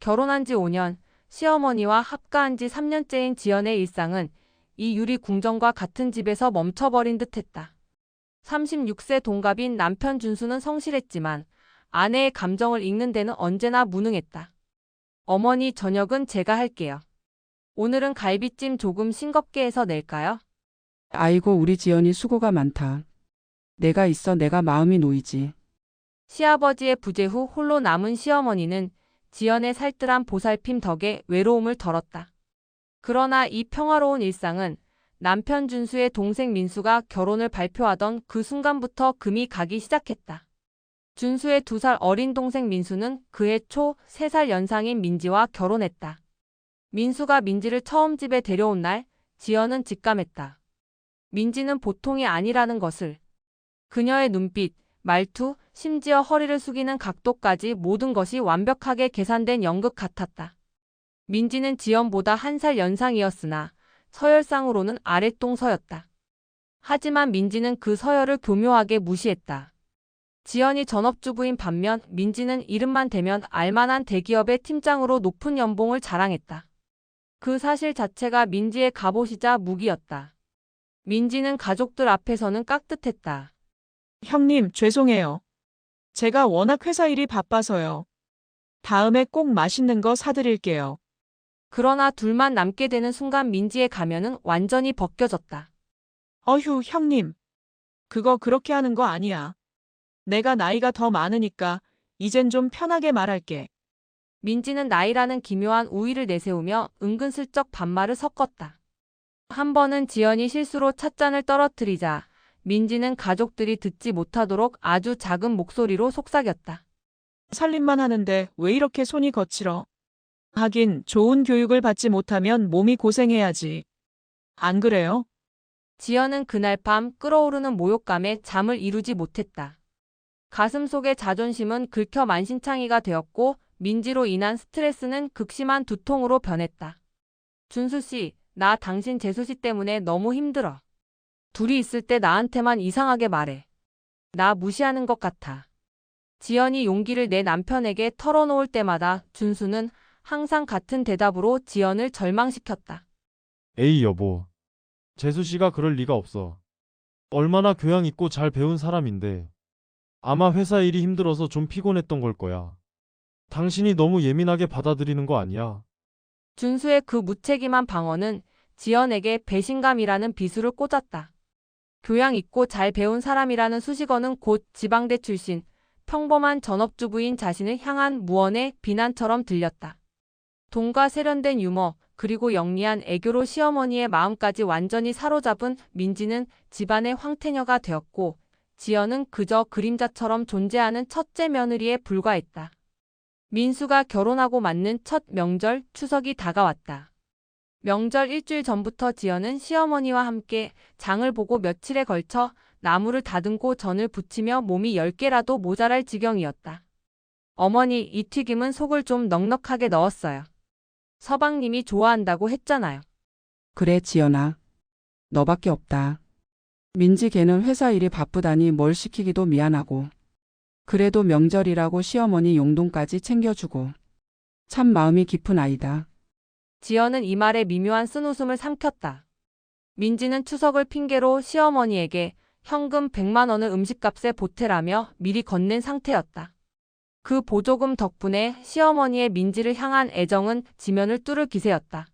결혼한 지 5년, 시어머니와 합가한 지 3년째인 지연의 일상은 이 유리 궁전과 같은 집에서 멈춰버린 듯했다. 36세 동갑인 남편 준수는 성실했지만 아내의 감정을 읽는 데는 언제나 무능했다. 어머니, 저녁은 제가 할게요. 오늘은 갈비찜 조금 싱겁게 해서 낼까요? 아이고, 우리 지연이 수고가 많다. 내가 있어 내가 마음이 놓이지. 시아버지의 부재 후 홀로 남은 시어머니는 지연의 살뜰한 보살핌 덕에 외로움을 덜었다. 그러나 이 평화로운 일상은 남편 준수의 동생 민수가 결혼을 발표하던 그 순간부터 금이 가기 시작했다. 준수의 2살 어린 동생 민수는 그해 초 3살 연상인 민지와 결혼했다. 민수가 민지를 처음 집에 데려온 날 지연은 직감했다. 민지는 보통이 아니라는 것을. 그녀의 눈빛, 말투, 심지어 허리를 숙이는 각도까지 모든 것이 완벽하게 계산된 연극 같았다. 민지는 지연보다 1살 연상이었으나 서열상으로는 아랫동서였다. 하지만 민지는 그 서열을 교묘하게 무시했다. 지연이 전업주부인 반면 민지는 이름만 대면 알만한 대기업의 팀장으로 높은 연봉을 자랑했다. 그 사실 자체가 민지의 갑옷이자 무기였다. 민지는 가족들 앞에서는 깍듯했다. 형님, 죄송해요. 제가 워낙 회사 일이 바빠서요. 다음에 꼭 맛있는 거 사드릴게요. 그러나 둘만 남게 되는 순간 민지의 가면은 완전히 벗겨졌다. 어휴, 형님. 그거 그렇게 하는 거 아니야. 내가 나이가 더 많으니까 이젠 좀 편하게 말할게. 민지는 나이라는 기묘한 우위를 내세우며 은근슬쩍 반말을 섞었다. 한 번은 지연이 실수로 찻잔을 떨어뜨리자 민지는 가족들이 듣지 못하도록 아주 작은 목소리로 속삭였다. 살림만 하는데 왜 이렇게 손이 거칠어? 하긴 좋은 교육을 받지 못하면 몸이 고생해야지. 안 그래요? 지연은 그날 밤 끓어오르는 모욕감에 잠을 이루지 못했다. 가슴속의 자존심은 긁혀 만신창이가 되었고 민지로 인한 스트레스는 극심한 두통으로 변했다. 준수 씨, 나 당신 재수 씨 때문에 너무 힘들어. 둘이 있을 때 나한테만 이상하게 말해. 나 무시하는 것 같아. 지연이 용기를 내 남편에게 털어놓을 때마다 준수는 항상 같은 대답으로 지연을 절망시켰다. 에이 여보, 재수 씨가 그럴 리가 없어. 얼마나 교양 있고 잘 배운 사람인데. 아마 회사 일이 힘들어서 좀 피곤했던 걸 거야. 당신이 너무 예민하게 받아들이는 거 아니야? 준수의 그 무책임한 방언은 지연에게 배신감이라는 비수를 꽂았다. 교양 있고 잘 배운 사람이라는 수식어는 곧 지방대 출신, 평범한 전업주부인 자신을 향한 무언의 비난처럼 들렸다. 돈과 세련된 유머, 그리고 영리한 애교로 시어머니의 마음까지 완전히 사로잡은 민지는 집안의 황태녀가 되었고, 지연은 그저 그림자처럼 존재하는 첫째 며느리에 불과했다. 민수가 결혼하고 맞는 첫 명절 추석이 다가왔다. 명절 일주일 전부터 지연은 시어머니와 함께 장을 보고 며칠에 걸쳐 나무를 다듬고 전을 부치며 몸이 10개라도 모자랄 지경이었다. 어머니, 이 튀김은 속을 좀 넉넉하게 넣었어요. 서방님이 좋아한다고 했잖아요. 그래, 지연아. 너밖에 없다. 민지 걔는 회사 일이 바쁘다니 뭘 시키기도 미안하고. 그래도 명절이라고 시어머니 용돈까지 챙겨주고. 참 마음이 깊은 아이다. 지연은 이 말에 미묘한 쓴웃음을 삼켰다. 민지는 추석을 핑계로 시어머니에게 현금 100만 원을 음식값에 보태라며 미리 건넨 상태였다. 그 보조금 덕분에 시어머니의 민지를 향한 애정은 지면을 뚫을 기세였다.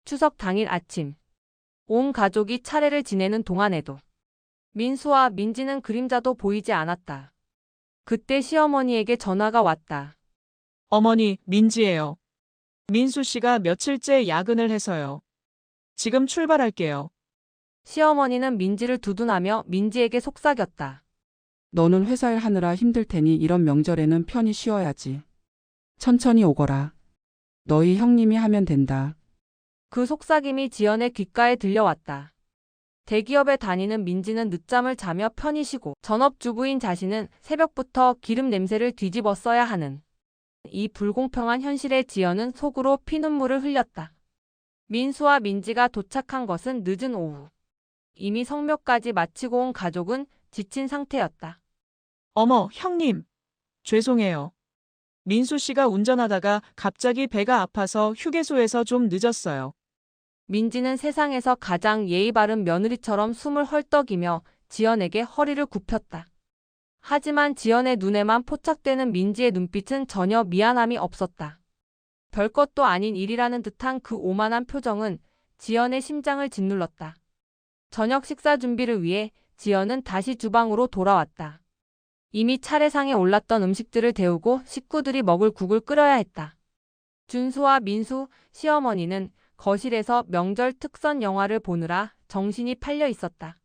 추석 당일 아침, 온 가족이 차례를 지내는 동안에도 민수와 민지는 그림자도 보이지 않았다. 그때 시어머니에게 전화가 왔다. 어머니, 민지예요. 민수 씨가 며칠째 야근을 해서요. 지금 출발할게요. 시어머니는 민지를 두둔하며 민지에게 속삭였다. 너는 회사 일 하느라 힘들 테니 이런 명절에는 편히 쉬어야지. 천천히 오거라. 너희 형님이 하면 된다. 그 속삭임이 지연의 귓가에 들려왔다. 대기업에 다니는 민지는 늦잠을 자며 편히 쉬고 전업주부인 자신은 새벽부터 기름 냄새를 뒤집어 써야 하는 이 불공평한 현실에 지연은 속으로 피눈물을 흘렸다. 민수와 민지가 도착한 것은 늦은 오후. 이미 성묘까지 마치고 온 가족은 지친 상태였다. 어머, 형님. 죄송해요. 민수 씨가 운전하다가 갑자기 배가 아파서 휴게소에서 좀 늦었어요. 민지는 세상에서 가장 예의 바른 며느리처럼 숨을 헐떡이며 지연에게 허리를 굽혔다. 하지만 지연의 눈에만 포착되는 민지의 눈빛은 전혀 미안함이 없었다. 별것도 아닌 일이라는 듯한 그 오만한 표정은 지연의 심장을 짓눌렀다. 저녁 식사 준비를 위해 지연은 다시 주방으로 돌아왔다. 이미 차례상에 올랐던 음식들을 데우고 식구들이 먹을 국을 끓여야 했다. 준수와 민수, 시어머니는 거실에서 명절 특선 영화를 보느라 정신이 팔려 있었다.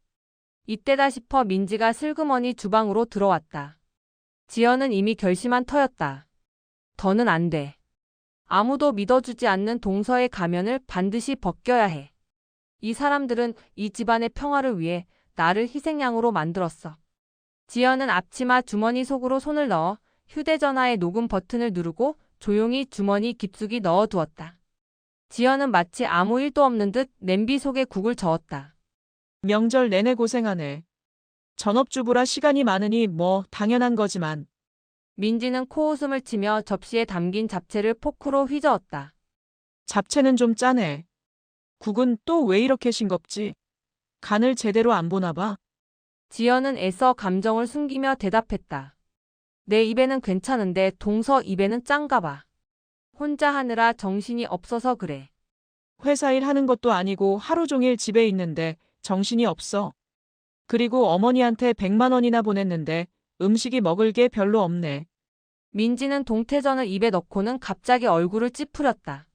이때다 싶어 민지가 슬그머니 주방으로 들어왔다. 지연은 이미 결심한 터였다. 더는 안 돼. 아무도 믿어주지 않는 동서의 가면을 반드시 벗겨야 해. 이 사람들은 이 집안의 평화를 위해 나를 희생양으로 만들었어. 지연은 앞치마 주머니 속으로 손을 넣어 휴대전화의 녹음 버튼을 누르고 조용히 주머니 깊숙이 넣어두었다. 지연은 마치 아무 일도 없는 듯 냄비 속에 국을 저었다. 명절 내내 고생하네. 전업주부라 시간이 많으니 뭐 당연한 거지만. 민지는 코웃음을 치며 접시에 담긴 잡채를 포크로 휘저었다. 잡채는 좀 짜네. 국은 또 왜 이렇게 싱겁지? 간을 제대로 안 보나 봐. 지연은 애써 감정을 숨기며 대답했다. 내 입에는 괜찮은데 동서 입에는 짠가 봐. 혼자 하느라 정신이 없어서 그래. 회사 일 하는 것도 아니고 하루 종일 집에 있는데 정신이 없어. 그리고 어머니한테 100만 원이나 보냈는데 음식이 먹을 게 별로 없네. 민지는 동태전을 입에 넣고는 갑자기 얼굴을 찌푸렸다.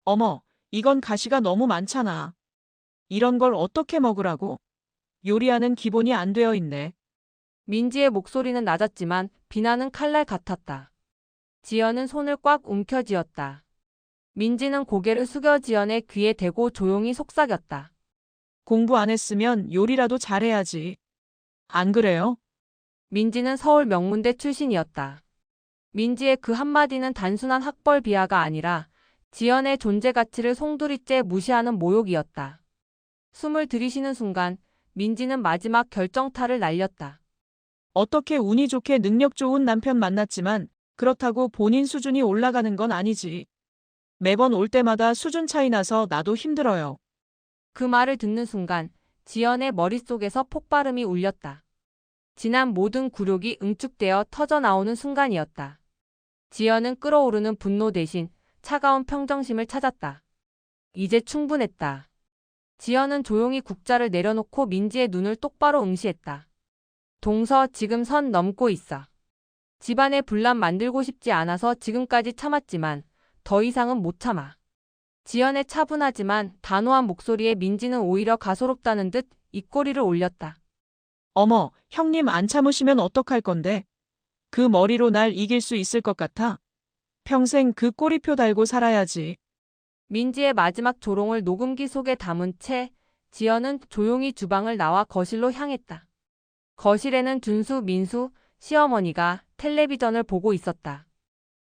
어머, 이건 가시가 너무 많잖아. 이런 걸 어떻게 먹으라고? 요리하는 기본이 안 되어 있네. 민지의 목소리는 낮았지만 비난은 칼날 같았다. 지연은 손을 꽉 움켜쥐었다. 민지는 고개를 숙여 지연의 귀에 대고 조용히 속삭였다. 공부 안 했으면 요리라도 잘해야지. 안 그래요? 민지는 서울 명문대 출신이었다. 민지의 그 한마디는 단순한 학벌 비하가 아니라 지연의 존재 가치를 송두리째 무시하는 모욕이었다. 숨을 들이쉬는 순간 민지는 마지막 결정타를 날렸다. 어떻게 운이 좋게 능력 좋은 남편 만났지만 그렇다고 본인 수준이 올라가는 건 아니지. 매번 올 때마다 수준 차이 나서 나도 힘들어요. 그 말을 듣는 순간 지연의 머릿속에서 폭발음이 울렸다. 지난 모든 굴욕이 응축되어 터져나오는 순간이었다. 지연은 끓어오르는 분노 대신 차가운 평정심을 찾았다. 이제 충분했다. 지연은 조용히 국자를 내려놓고 민지의 눈을 똑바로 응시했다. 동서, 지금 선 넘고 있어. 집안에 분란 만들고 싶지 않아서 지금까지 참았지만 더 이상은 못 참아. 지연의 차분하지만 단호한 목소리에 민지는 오히려 가소롭다는 듯 입꼬리를 올렸다. 어머, 형님 안 참으시면 어떡할 건데? 그 머리로 날 이길 수 있을 것 같아? 평생 그 꼬리표 달고 살아야지. 민지의 마지막 조롱을 녹음기 속에 담은 채 지연은 조용히 주방을 나와 거실로 향했다. 거실에는 준수, 민수, 시어머니가 텔레비전을 보고 있었다.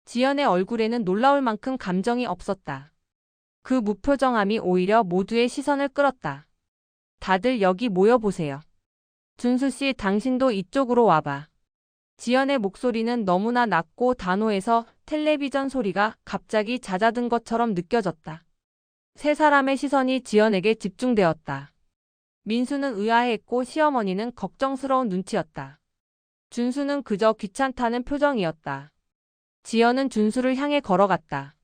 지연의 얼굴에는 놀라울 만큼 감정이 없었다. 그 무표정함이 오히려 모두의 시선을 끌었다. 다들 여기 모여보세요. 준수 씨, 당신도 이쪽으로 와봐. 지연의 목소리는 너무나 낮고 단호해서 텔레비전 소리가 갑자기 잦아든 것처럼 느껴졌다. 세 사람의 시선이 지연에게 집중되었다. 민수는 의아해했고 시어머니는 걱정스러운 눈치였다. 준수는 그저 귀찮다는 표정이었다. 지연은 준수를 향해 걸어갔다.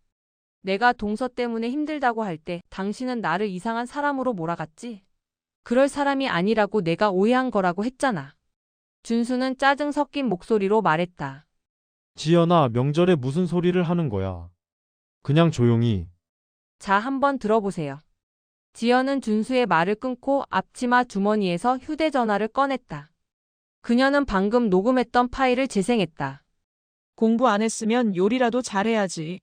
내가 동서 때문에 힘들다고 할 때 당신은 나를 이상한 사람으로 몰아갔지? 그럴 사람이 아니라고 내가 오해한 거라고 했잖아. 준수는 짜증 섞인 목소리로 말했다. 지연아, 명절에 무슨 소리를 하는 거야? 그냥 조용히. 자, 한번 들어보세요. 지연은 준수의 말을 끊고 앞치마 주머니에서 휴대전화를 꺼냈다. 그녀는 방금 녹음했던 파일을 재생했다. 공부 안 했으면 요리라도 잘해야지.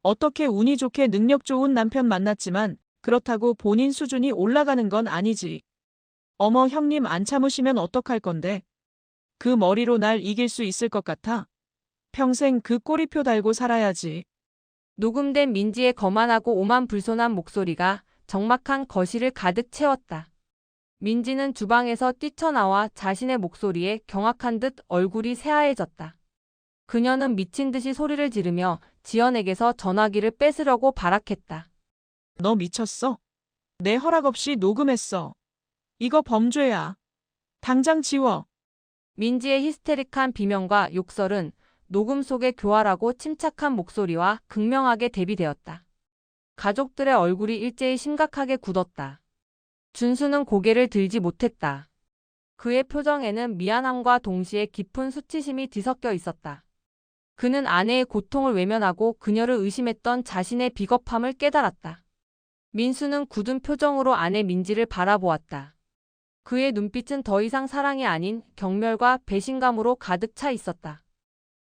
어떻게 운이 좋게 능력 좋은 남편 만났지만 그렇다고 본인 수준이 올라가는 건 아니지. 어머, 형님 안 참으시면 어떡할 건데? 그 머리로 날 이길 수 있을 것 같아? 평생 그 꼬리표 달고 살아야지. 녹음된 민지의 거만하고 오만불손한 목소리가 적막한 거실을 가득 채웠다. 민지는 주방에서 뛰쳐나와 자신의 목소리에 경악한 듯 얼굴이 새하얘졌다. 그녀는 미친 듯이 소리를 지르며 지연에게서 전화기를 뺏으려고 발악했다. 너 미쳤어? 내 허락 없이 녹음했어. 이거 범죄야. 당장 지워. 민지의 히스테릭한 비명과 욕설은 녹음 속에 교활하고 침착한 목소리와 극명하게 대비되었다. 가족들의 얼굴이 일제히 심각하게 굳었다. 준수는 고개를 들지 못했다. 그의 표정에는 미안함과 동시에 깊은 수치심이 뒤섞여 있었다. 그는 아내의 고통을 외면하고 그녀를 의심했던 자신의 비겁함을 깨달았다. 민수는 굳은 표정으로 아내 민지를 바라보았다. 그의 눈빛은 더 이상 사랑이 아닌 경멸과 배신감으로 가득 차 있었다.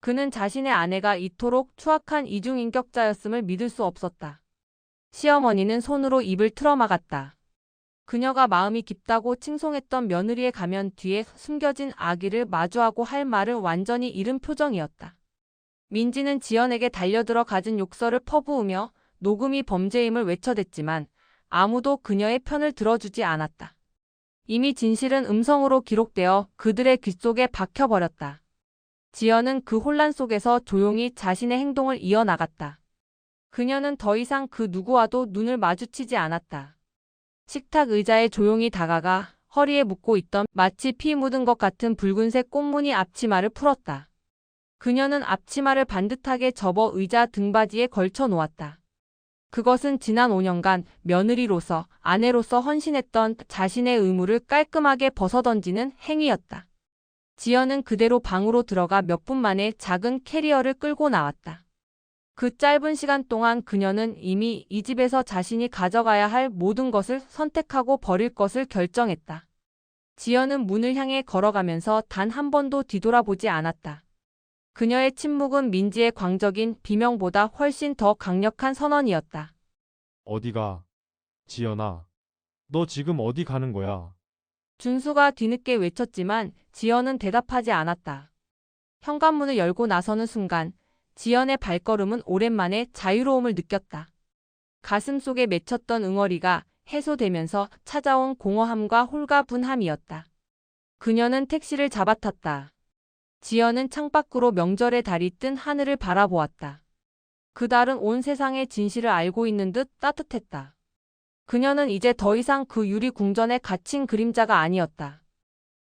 그는 자신의 아내가 이토록 추악한 이중인격자였음을 믿을 수 없었다. 시어머니는 손으로 입을 틀어막았다. 그녀가 마음이 깊다고 칭송했던 며느리의 가면 뒤에 숨겨진 악의를 마주하고 할 말을 완전히 잃은 표정이었다. 민지는 지연에게 달려들어 갖은 욕설을 퍼부으며 녹음이 범죄임을 외쳐댔지만 아무도 그녀의 편을 들어주지 않았다. 이미 진실은 음성으로 기록되어 그들의 귓속에 박혀버렸다. 지연은 그 혼란 속에서 조용히 자신의 행동을 이어나갔다. 그녀는 더 이상 그 누구와도 눈을 마주치지 않았다. 식탁 의자에 조용히 다가가 허리에 묶고 있던 마치 피 묻은 것 같은 붉은색 꽃무늬 앞치마를 풀었다. 그녀는 앞치마를 반듯하게 접어 의자 등받이에 걸쳐 놓았다. 그것은 지난 5년간 며느리로서 아내로서 헌신했던 자신의 의무를 깔끔하게 벗어던지는 행위였다. 지연은 그대로 방으로 들어가 몇 분 만에 작은 캐리어를 끌고 나왔다. 그 짧은 시간 동안 그녀는 이미 이 집에서 자신이 가져가야 할 모든 것을 선택하고 버릴 것을 결정했다. 지연은 문을 향해 걸어가면서 단 한 번도 뒤돌아보지 않았다. 그녀의 침묵은 민지의 광적인 비명보다 훨씬 더 강력한 선언이었다. 어디가? 지연아, 너 지금 어디 가는 거야? 준수가 뒤늦게 외쳤지만 지연은 대답하지 않았다. 현관문을 열고 나서는 순간 지연의 발걸음은 오랜만에 자유로움을 느꼈다. 가슴 속에 맺혔던 응어리가 해소되면서 찾아온 공허함과 홀가분함이었다. 그녀는 택시를 잡아탔다. 지연은 창밖으로 명절의 달이 뜬 하늘을 바라보았다. 그 달은 온 세상의 진실을 알고 있는 듯 따뜻했다. 그녀는 이제 더 이상 그 유리 궁전에 갇힌 그림자가 아니었다.